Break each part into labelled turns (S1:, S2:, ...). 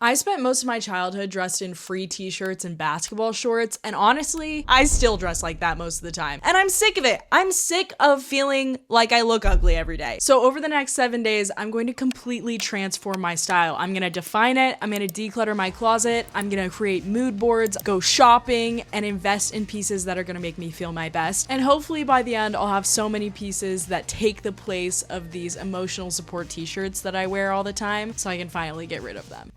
S1: I spent most of my childhood dressed in free t-shirts and basketball shorts, and honestly, I still dress like that most of the time. And I'm sick of it. I'm sick of feeling like I look ugly every day. So over the next 7 days, I'm going to completely transform my style. I'm gonna define it, I'm gonna declutter my closet, I'm gonna create mood boards, go shopping, and invest in pieces that are gonna make me feel my best. And hopefully by the end, I'll have so many pieces that take the place of these emotional support t-shirts that I wear all the time, so I can finally get rid of them.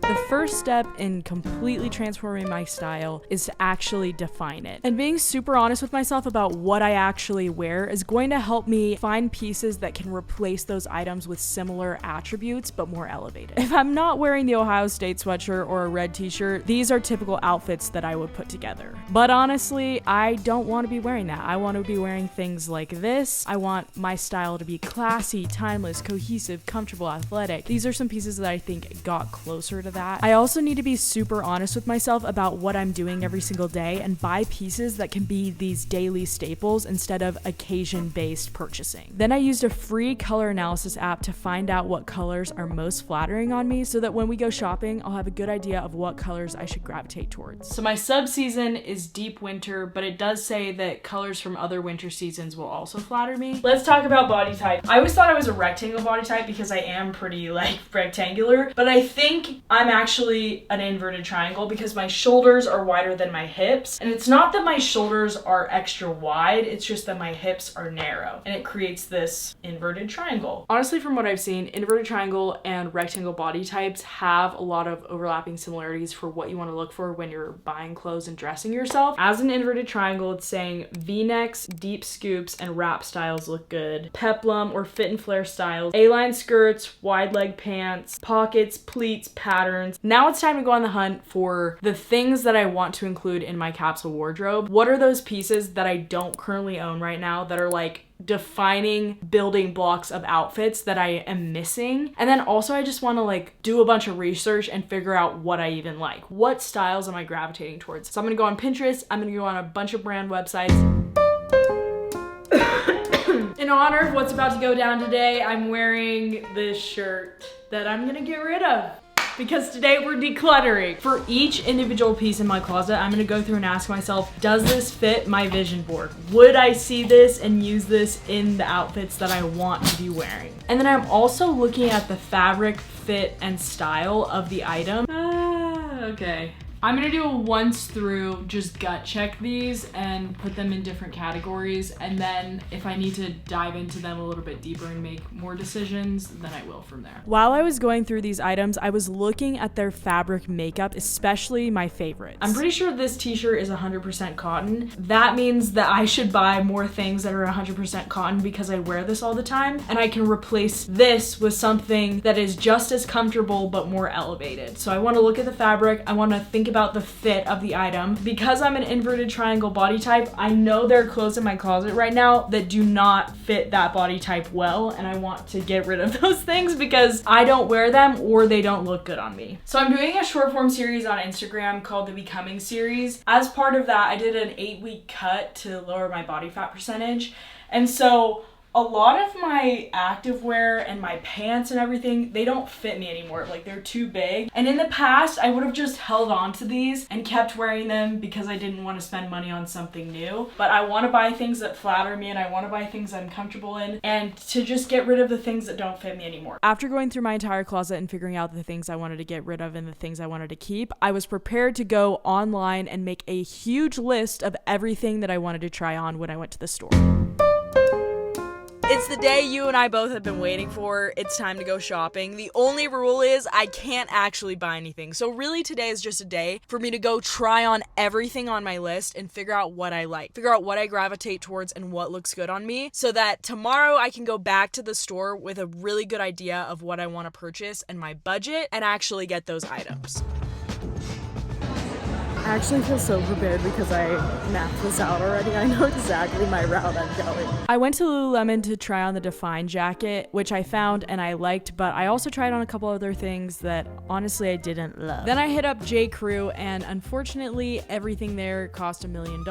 S1: The first step in completely transforming my style is to actually define it. And being super honest with myself about what I actually wear is going to help me find pieces that can replace those items with similar attributes but more elevated. If I'm not wearing the Ohio State sweatshirt or a red t-shirt, these are typical outfits that I would put together. But honestly, I don't want to be wearing that. I want to be wearing things like this. I want my style to be classy, timeless, cohesive, comfortable, athletic. These are some pieces that I think got closer to that. I also need to be super honest with myself about what I'm doing every single day and buy pieces that can be these daily staples instead of occasion-based purchasing. Then I used a free color analysis app to find out what colors are most flattering on me so that when we go shopping, I'll have a good idea of what colors I should gravitate towards. So my sub-season is deep winter, but it does say that colors from other winter seasons will also flatter me. Let's talk about body type. I always thought I was a rectangle body type because I am pretty rectangular, but I think I'm actually an inverted triangle because my shoulders are wider than my hips. And it's not that my shoulders are extra wide, it's just that my hips are narrow. And it creates this inverted triangle. Honestly, from what I've seen, inverted triangle and rectangle body types have a lot of overlapping similarities for what you want to look for when you're buying clothes and dressing yourself. As an inverted triangle, it's saying V-necks, deep scoops, and wrap styles look good. Peplum or fit and flare styles, A-line skirts, wide leg pants, pockets, pleats, patterns. Now it's time to go on the hunt for the things that I want to include in my capsule wardrobe. What are those pieces that I don't currently own right now that are like defining building blocks of outfits that I am missing? And then also I just want to like do a bunch of research and figure out what I even like. What styles am I gravitating towards? So I'm gonna go on Pinterest, I'm gonna go on a bunch of brand websites. In honor of what's about to go down today, I'm wearing this shirt that I'm gonna get rid of, because today we're decluttering. For each individual piece in my closet, I'm gonna go through and ask myself, does this fit my vision board? Would I see this and use this in the outfits that I want to be wearing? And then I'm also looking at the fabric, fit, and style of the item. Okay. I'm gonna do a once through, just gut check these and put them in different categories. And then if I need to dive into them a little bit deeper and make more decisions, then I will from there. While I was going through these items, I was looking at their fabric makeup, especially my favorites. I'm pretty sure this t-shirt is 100% cotton. That means that I should buy more things that are 100% cotton because I wear this all the time. And I can replace this with something that is just as comfortable but more elevated. So I wanna look at the fabric, I wanna think about the fit of the item. Because I'm an inverted triangle body type, I know there are clothes in my closet right now that do not fit that body type well, and I want to get rid of those things because I don't wear them or they don't look good on me. So I'm doing a short form series on Instagram called the Becoming series. As part of that, I did an 8-week cut to lower my body fat percentage. And so a lot of my activewear and my pants and everything, they don't fit me anymore. Like, they're too big. And in the past, I would have just held on to these and kept wearing them because I didn't want to spend money on something new. But I want to buy things that flatter me and I want to buy things I'm comfortable in and to just get rid of the things that don't fit me anymore. After going through my entire closet and figuring out the things I wanted to get rid of and the things I wanted to keep, I was prepared to go online and make a huge list of everything that I wanted to try on when I went to the store. It's the day you and I both have been waiting for. It's time to go shopping. The only rule is I can't actually buy anything. So really today is just a day for me to go try on everything on my list and figure out what I like. Figure out what I gravitate towards and what looks good on me so that tomorrow I can go back to the store with a really good idea of what I want to purchase and my budget and actually get those items. I actually feel so prepared because I mapped this out already. I know exactly my route I'm going. I went to Lululemon to try on the Define jacket, which I found and I liked, but I also tried on a couple other things that honestly I didn't love. Then I hit up J. Crew and unfortunately everything there cost $1 million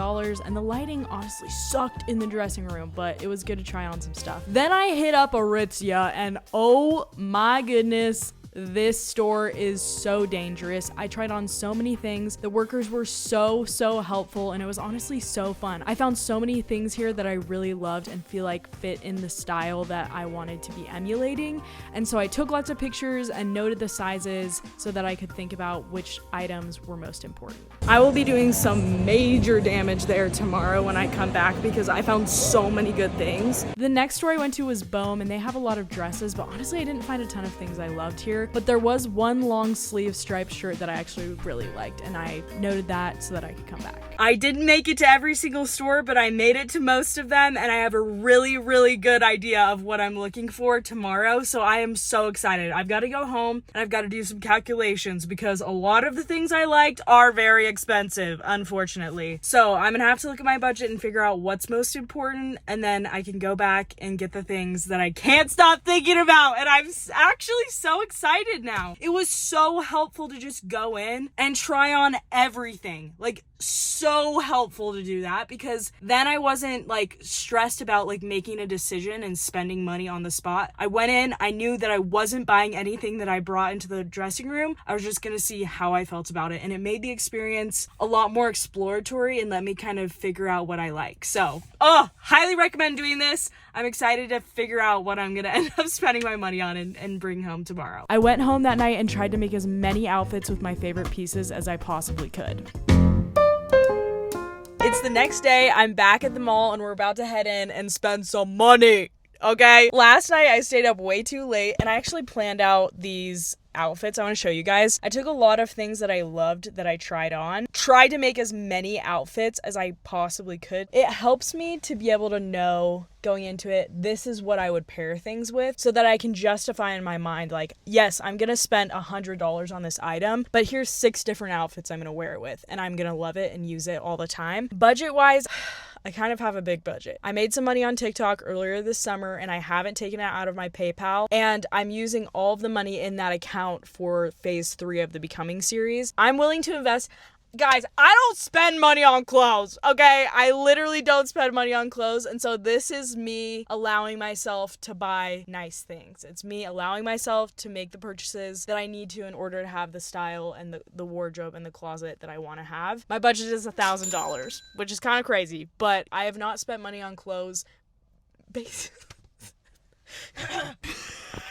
S1: and the lighting honestly sucked in the dressing room, but it was good to try on some stuff. Then I hit up Aritzia and oh my goodness, This store is so dangerous. I tried on so many things. The workers were so helpful, and it was honestly so fun. I found so many things here that I really loved and feel like fit in the style that I wanted to be emulating. And so I took lots of pictures and noted the sizes so that I could think about which items were most important. I will be doing some major damage there tomorrow when I come back because I found so many good things. The next store I went to was Bohm, and they have a lot of dresses, but honestly I didn't find a ton of things I loved here. But there was one long sleeve striped shirt that I actually really liked, and I noted that so that I could come back. I didn't make it to every single store, but I made it to most of them, and I have a really good idea of what I'm looking for tomorrow, so I am so excited. I've got to go home and I've got to do some calculations because a lot of the things I liked are very expensive, unfortunately. So I'm gonna have to look at my budget and figure out what's most important, and then I can go back and get the things that I can't stop thinking about, and I'm actually so excited now. It was so helpful to just go in and try on everything. Like, so helpful to do that because then I wasn't like stressed about like making a decision and spending money on the spot. I went in, I knew that I wasn't buying anything that I brought into the dressing room. I was just gonna see how I felt about it, and it made the experience a lot more exploratory and let me kind of figure out what I like. So, highly recommend doing this. I'm excited to figure out what I'm gonna end up spending my money on and bring home tomorrow. I went home that night and tried to make as many outfits with my favorite pieces as I possibly could. It's the next day, I'm back at the mall, and we're about to head in and spend some money, okay? Last night, I stayed up way too late, and I actually planned out these outfits I want to show you guys. I took a lot of things that I loved that I tried on, tried to make as many outfits as I possibly could. It helps me to be able to know going into it, this is what I would pair things with so that I can justify in my mind, like, yes, I'm gonna spend $100 on this item, but here's 6 different outfits I'm gonna wear it with, and I'm gonna love it and use it all the time. Budget wise, I kind of have a big budget. I made some money on TikTok earlier this summer, and I haven't taken it out of my PayPal, and I'm using all of the money in that account for phase 3 of the Becoming series. I'm willing to invest. Guys, I don't spend money on clothes, okay? I literally don't spend money on clothes, and so this is me allowing myself to buy nice things. It's me allowing myself to make the purchases that I need to in order to have the style and the wardrobe and the closet that I want to have. My budget is $1,000, which is kind of crazy, but I have not spent money on clothes.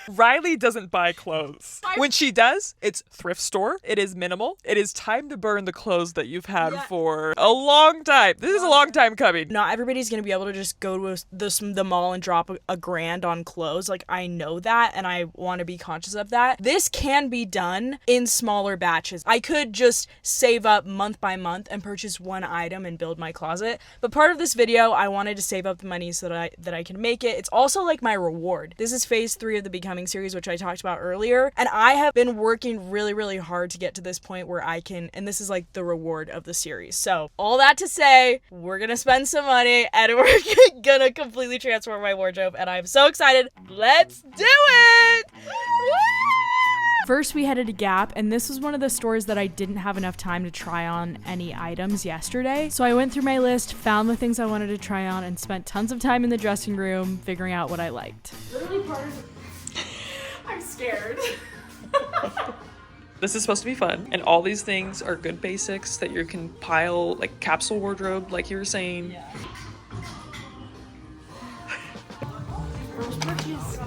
S2: Riley doesn't buy clothes. When she does, it's thrift store. It is minimal. It is time to burn the clothes that you've had for a long time. This is a long time coming.
S1: Not everybody's going to be able to just go to the mall and drop a grand on clothes. Like, I know that, and I want to be conscious of that. This can be done in smaller batches. I could just save up month by month and purchase one item and build my closet. But part of this video, I wanted to save up the money so that I can make it. It's also like my reward. This is phase 3 of the Becoming series, which I talked about earlier, and I have been working really hard to get to this point where I can, and this is like the reward of the series. So all that to say, we're gonna spend some money and we're gonna completely transform my wardrobe, and I'm so excited. Let's do it! Woo! First, we headed to Gap, and this was one of the stores that I didn't have enough time to try on any items yesterday. So I went through my list, found the things I wanted to try on, and spent tons of time in the dressing room figuring out what I liked. Literally part of I'm scared.
S2: This is supposed to be fun, and all these things are good basics that you can pile, like capsule wardrobe, like you were saying.
S1: Yeah.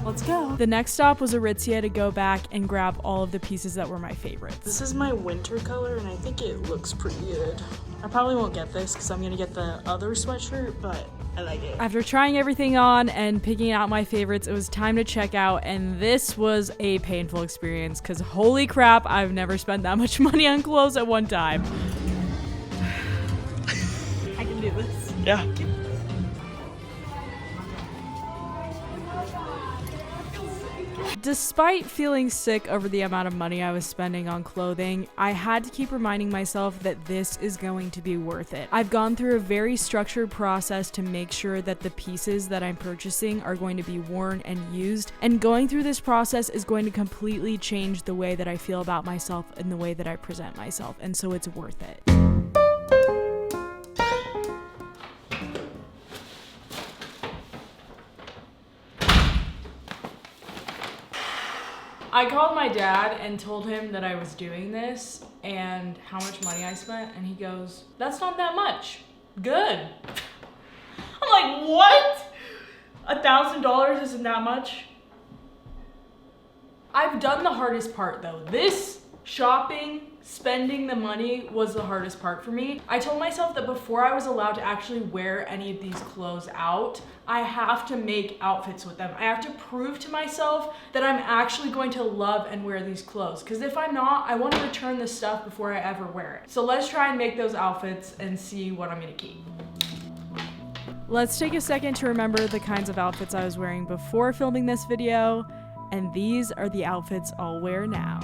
S1: Let's go. The next stop was Aritzia to go back and grab all of the pieces that were my favorites. This is my winter color, and I think it looks pretty good. I probably won't get this because I'm gonna get the other sweatshirt, but I like it. After trying everything on and picking out my favorites, it was time to check out, and this was a painful experience because holy crap, I've never spent that much money on clothes at one time. I can do this.
S2: Yeah.
S1: Despite feeling sick over the amount of money I was spending on clothing, I had to keep reminding myself that this is going to be worth it. I've gone through a very structured process to make sure that the pieces that I'm purchasing are going to be worn and used, and going through this process is going to completely change the way that I feel about myself and the way that I present myself, and so it's worth it. I called my dad and told him that I was doing this and how much money I spent, and he goes, "That's not that much. Good." I'm like, what? $1,000 isn't that much? I've done the hardest part though. This shopping, spending the money was the hardest part for me. I told myself that before I was allowed to actually wear any of these clothes out, I have to make outfits with them. I have to prove to myself that I'm actually going to love and wear these clothes. Because if I'm not, I want to return this stuff before I ever wear it. So let's try and make those outfits and see what I'm gonna keep. Let's take a second to remember the kinds of outfits I was wearing before filming this video, and these are the outfits I'll wear now.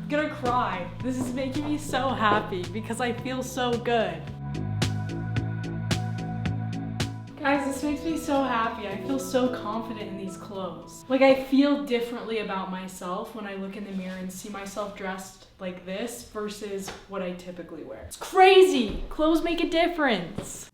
S1: I'm gonna cry. This is making me so happy because I feel so good. Guys, this makes me so happy. I feel so confident in these clothes. Like, I feel differently about myself when I look in the mirror and see myself dressed like this versus what I typically wear. It's crazy! Clothes make a difference.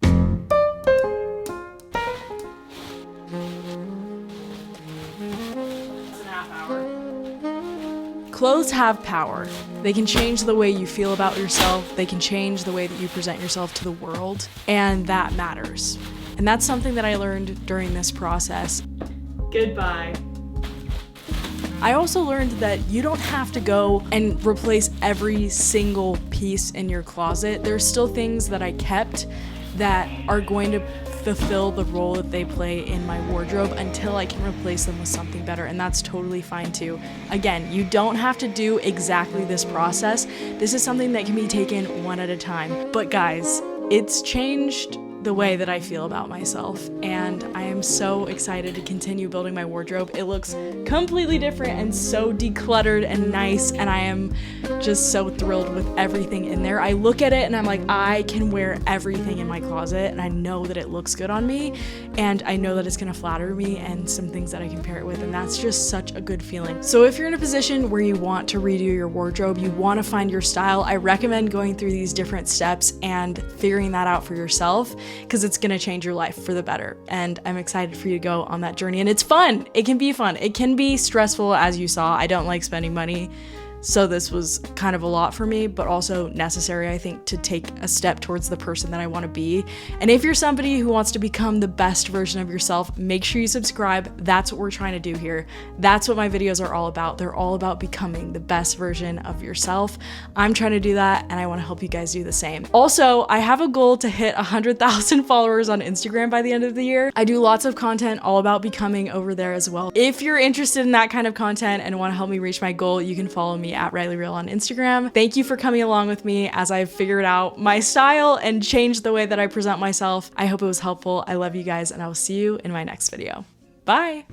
S1: Clothes have power. They can change the way you feel about yourself. They can change the way that you present yourself to the world. And that matters. And that's something that I learned during this process. Goodbye. I also learned that you don't have to go and replace every single piece in your closet. There's still things that I kept that are going to fulfill the role that they play in my wardrobe until I can replace them with something better, and that's totally fine too. Again, you don't have to do exactly this process. This is something that can be taken one at a time. But guys, it's changed the way that I feel about myself, and I am so excited to continue building my wardrobe. It looks completely different and so decluttered and nice, and I am just so thrilled with everything in there. I look at it and I'm like, I can wear everything in my closet, and I know that it looks good on me, and I know that it's gonna flatter me and some things that I can pair it with, and that's just such a good feeling. So if you're in a position where you want to redo your wardrobe, you want to find your style, I recommend going through these different steps and figuring that out for yourself, because it's gonna change your life for the better. And I'm excited for you to go on that journey, and it's fun. It can be fun. It can be stressful, as you saw. I don't like spending money, so this was kind of a lot for me, but also necessary, I think, to take a step towards the person that I want to be. And if you're somebody who wants to become the best version of yourself, make sure you subscribe. That's what we're trying to do here. That's what my videos are all about. They're all about becoming the best version of yourself. I'm trying to do that, and I want to help you guys do the same. Also, I have a goal to hit 100,000 followers on Instagram by the end of the year. I do lots of content all about becoming over there as well. If you're interested in that kind of content and want to help me reach my goal, you can follow me at Rehl on Instagram. Thank you for coming along with me as I've figured out my style and changed the way that I present myself. I hope it was helpful. I love you guys, and I will see you in my next video. Bye.